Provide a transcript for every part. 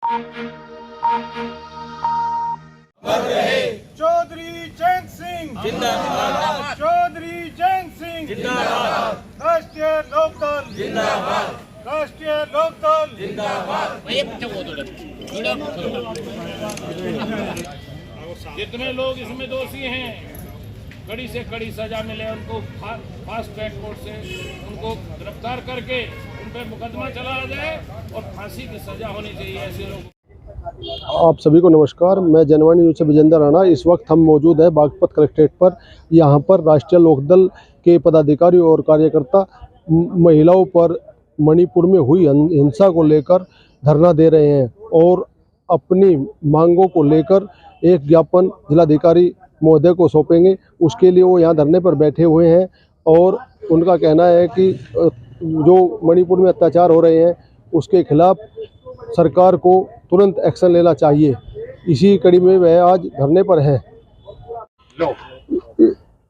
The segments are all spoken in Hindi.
चौधरी चैन सिंह जिंदाबाद, चौधरी चैन सिंह जिंदाबाद, राष्ट्रीय लोकदल जिंदाबाद, राष्ट्रीय लोकदल जिंदाबाद। जितने लोग इसमें दोषी हैं कड़ी से कड़ी सजा मिले, उनको फास्ट ट्रैक कोर्ट से उनको गिरफ्तार करके उन पर मुकदमा चलाया जाए और फांसी की सजा होनी चाहिए ऐसे लोग। आप सभी को नमस्कार, मैं जनवाणी न्यूज़ से विजेंद्र राणा। इस वक्त हम मौजूद है बागपत कलेक्ट्रेट पर। यहाँ पर राष्ट्रीय लोकदल के पदाधिकारी और कार्यकर्ता महिलाओं पर मणिपुर में हुई हिंसा को लेकर धरना दे रहे हैं और अपनी मांगों को लेकर एक ज्ञापन जिलाधिकारी महोदय को सौंपेंगे। उसके लिए वो यहाँ धरने पर बैठे हुए हैं और उनका कहना है कि जो मणिपुर में अत्याचार हो रहे हैं उसके खिलाफ सरकार को तुरंत एक्शन लेना चाहिए। इसी कड़ी में वह आज धरने पर हैं।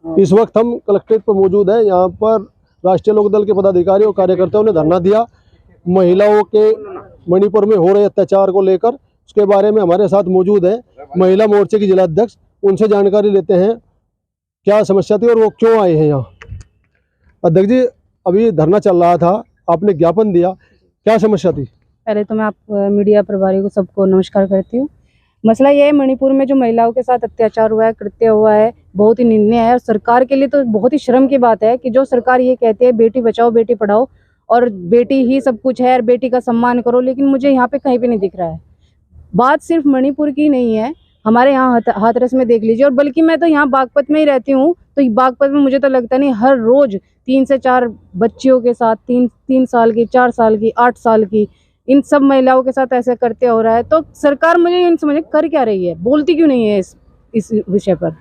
इस वक्त हम कलेक्ट्रेट पर मौजूद हैं। यहाँ पर राष्ट्रीय लोकदल के पदाधिकारी और कार्यकर्ताओं ने धरना दिया महिलाओं के मणिपुर में हो रहे अत्याचार को लेकर। उसके बारे में हमारे साथ मौजूद है महिला मोर्चे की जिला अध्यक्ष, उनसे जानकारी लेते हैं क्या समस्या थी और वो क्यों आए हैं यहाँ। अध्यक्ष जी, अभी धरना चल रहा था, आपने ज्ञापन दिया, क्या समस्या थी? पहले तो मैं आप मीडिया प्रभारी को सबको नमस्कार करती हूँ। मसला ये है, मणिपुर में जो महिलाओं के साथ अत्याचार हुआ है, कृत्य हुआ है, बहुत ही निंदनीय है। और सरकार के लिए तो बहुत ही शर्म की बात है कि जो सरकार ये कहती है बेटी बचाओ बेटी पढ़ाओ और बेटी ही सब कुछ है और बेटी का सम्मान करो, लेकिन मुझे यहाँ पे कहीं पे नहीं दिख रहा है। बात सिर्फ मणिपुर की नहीं है, हमारे यहाँ हाथरस में देख लीजिए। और बल्कि मैं तो यहाँ बागपत में ही रहती हूँ, तो बागपत में मुझे तो लगता नहीं हर रोज 3 से 4 बच्चियों के साथ 3 साल की, 4 साल की, 8 साल की, इन सब महिलाओं के साथ ऐसे करते हो रहा है। तो सरकार मुझे इन समझ कर क्या रही है, बोलती क्यों नहीं है इस विषय पर?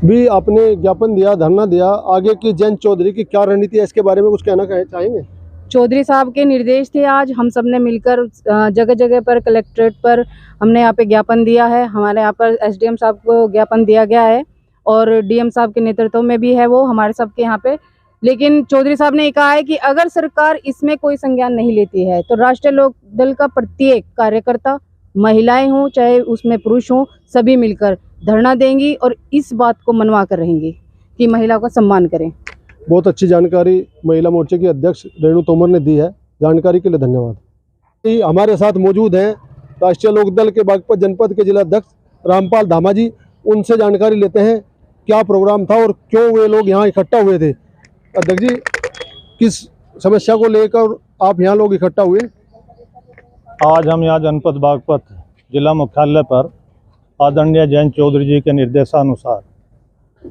भी आपने ज्ञापन दिया, धरना दिया, आगे की जैन चौधरी की क्या रणनीति है, इसके बारे में कुछ कहना चाहेंगे? चौधरी साहब के निर्देश थे, आज हम सब ने मिलकर जगह जगह पर कलेक्ट्रेट पर हमने यहाँ पे ज्ञापन दिया है। हमारे यहाँ पर एसडीएम साहब को ज्ञापन दिया गया है और डीएम साहब के नेतृत्व में भी है वो हमारे सबके यहाँ पे। लेकिन चौधरी साहब ने कहा है कि अगर सरकार इसमें कोई संज्ञान नहीं लेती है तो राष्ट्रीय लोकदल का प्रत्येक कार्यकर्ता, महिलाएं हों चाहे उसमें पुरुष हों, सभी मिलकर धरना देंगी और इस बात को मनवा कर रहेंगी कि महिलाओं का सम्मान करें। बहुत अच्छी जानकारी महिला मोर्चे की अध्यक्ष रेणु तोमर ने दी है। जानकारी के लिए धन्यवाद। हमारे साथ मौजूद हैं राष्ट्रीय लोकदल के बागपत जनपद के जिला अध्यक्ष रामपाल धामा जी, उनसे जानकारी लेते हैं क्या प्रोग्राम था और क्यों वे लोग यहाँ इकट्ठा हुए थे। अध्यक्ष जी, किस समस्या को लेकर आप यहाँ लोग इकट्ठा हुए? आज हम यहाँ जनपद बागपत जिला मुख्यालय पर आदरणीय जैन चौधरी जी के निर्देशानुसार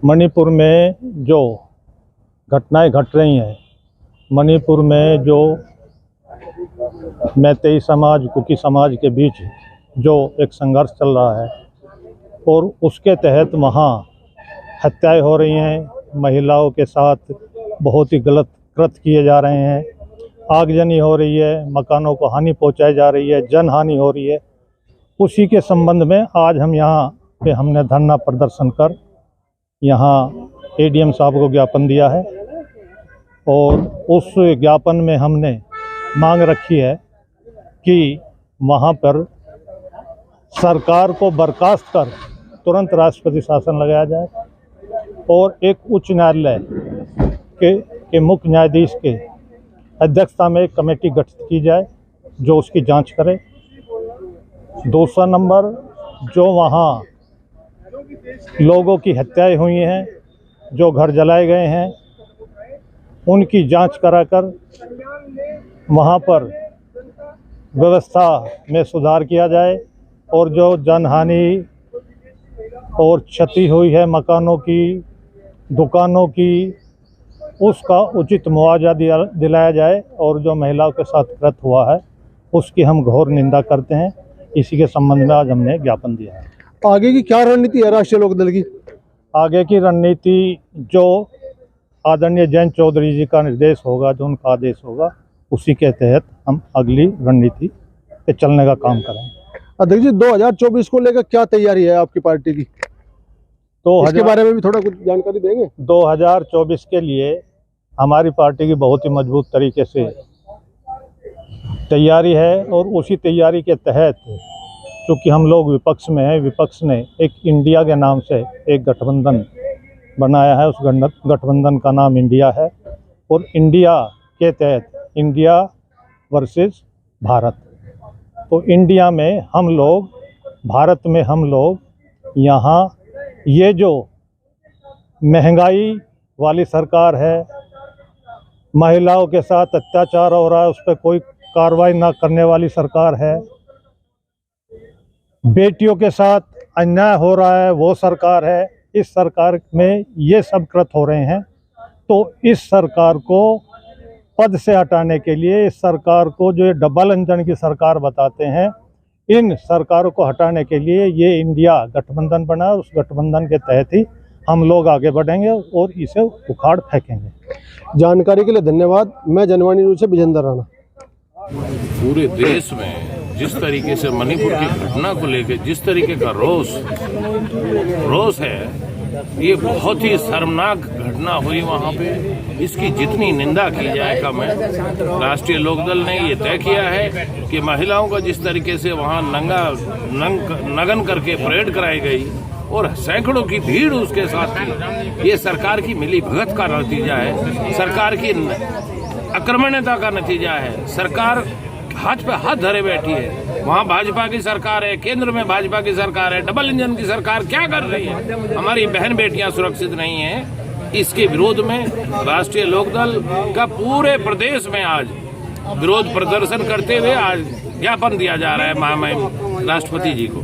मणिपुर में जो घटनाएं घट रही हैं, मणिपुर में जो मैतेई समाज कुकी समाज के बीच जो एक संघर्ष चल रहा है और उसके तहत वहाँ हत्याएं हो रही हैं, महिलाओं के साथ बहुत ही गलत कृत्य किए जा रहे हैं, आगजनी हो रही है, मकानों को हानि पहुंचाई जा रही है, जन हानि हो रही है। उसी के संबंध में आज हम यहाँ पे हमने धरना प्रदर्शन कर यहाँ एडीएम साहब को ज्ञापन दिया है और उस ज्ञापन में हमने मांग रखी है कि वहाँ पर सरकार को बर्खास्त कर तुरंत राष्ट्रपति शासन लगाया जाए और एक उच्च न्यायालय के मुख्य न्यायाधीश के अध्यक्षता में एक कमेटी गठित की जाए जो उसकी जांच करे। दूसरा नंबर, जो वहाँ लोगों की हत्याएं हुई हैं, जो घर जलाए गए हैं, उनकी जांच कराकर वहाँ पर व्यवस्था में सुधार किया जाए और जो जनहानि और क्षति हुई है मकानों की, दुकानों की, उसका उचित मुआवजा दिलाया जाए और जो महिलाओं के साथ कृत्य हुआ है उसकी हम घोर निंदा करते हैं। इसी के संबंध में आज हमने ज्ञापन दिया है। आगे की क्या रणनीति है राष्ट्रीय लोकदल की? आगे की रणनीति जो आदरणीय जैन चौधरी जी का निर्देश होगा, जो उनका आदेश होगा, उसी के तहत हम अगली रणनीति पे चलने का काम करेंगे। अध्यक्ष जी, 2024 को लेकर क्या तैयारी है आपकी पार्टी की? तो इसके बारे में भी थोड़ा कुछ जानकारी देंगे? 2024 के लिए हमारी पार्टी की बहुत ही मजबूत तरीके से तैयारी है और उसी तैयारी के तहत क्योंकि हम लोग विपक्ष में हैं, विपक्ष ने एक इंडिया के नाम से एक गठबंधन बनाया है। उस गठबंधन का नाम इंडिया है और इंडिया के तहत इंडिया वर्सेस भारत। तो इंडिया में हम लोग, भारत में हम लोग यहाँ ये जो महंगाई वाली सरकार है, महिलाओं के साथ अत्याचार हो रहा है, उस पर कोई कार्रवाई ना करने वाली सरकार है, बेटियों के साथ अन्याय हो रहा है वो सरकार है। इस सरकार में ये सब कृत्य हो रहे हैं। तो इस सरकार को पद से हटाने के लिए, इस सरकार को जो डबल इंजन की सरकार बताते हैं, इन सरकारों को हटाने के लिए ये इंडिया गठबंधन बना। उस गठबंधन के तहत ही हम लोग आगे बढ़ेंगे और इसे उखाड़ फेंकेंगे। जानकारी के लिए धन्यवाद। मैं जनवाणी न्यूज़ से विजेंद्र राणा। पूरे देश में जिस तरीके से मणिपुर की घटना को लेकर जिस तरीके का रोष है, ये बहुत ही शर्मनाक घटना हुई वहाँ पे। इसकी जितनी निंदा की जाए कम है। राष्ट्रीय लोकदल ने ये तय किया है कि महिलाओं का जिस तरीके से वहाँ नगन करके परेड कराई गई और सैकड़ों की भीड़ उसके साथ थी, ये सरकार की मिलीभगत का नतीजा है, सरकार की आक्रमणता का नतीजा है। सरकार हाथ पे हाथ धरे बैठी है। वहाँ भाजपा की सरकार है, केंद्र में भाजपा की सरकार है, डबल इंजन की सरकार क्या कर रही है? हमारी बहन बेटियां सुरक्षित नहीं हैं। इसके विरोध में राष्ट्रीय लोकदल का पूरे प्रदेश में आज विरोध प्रदर्शन करते हुए आज ज्ञापन दिया जा रहा है महामहिम राष्ट्रपति जी को।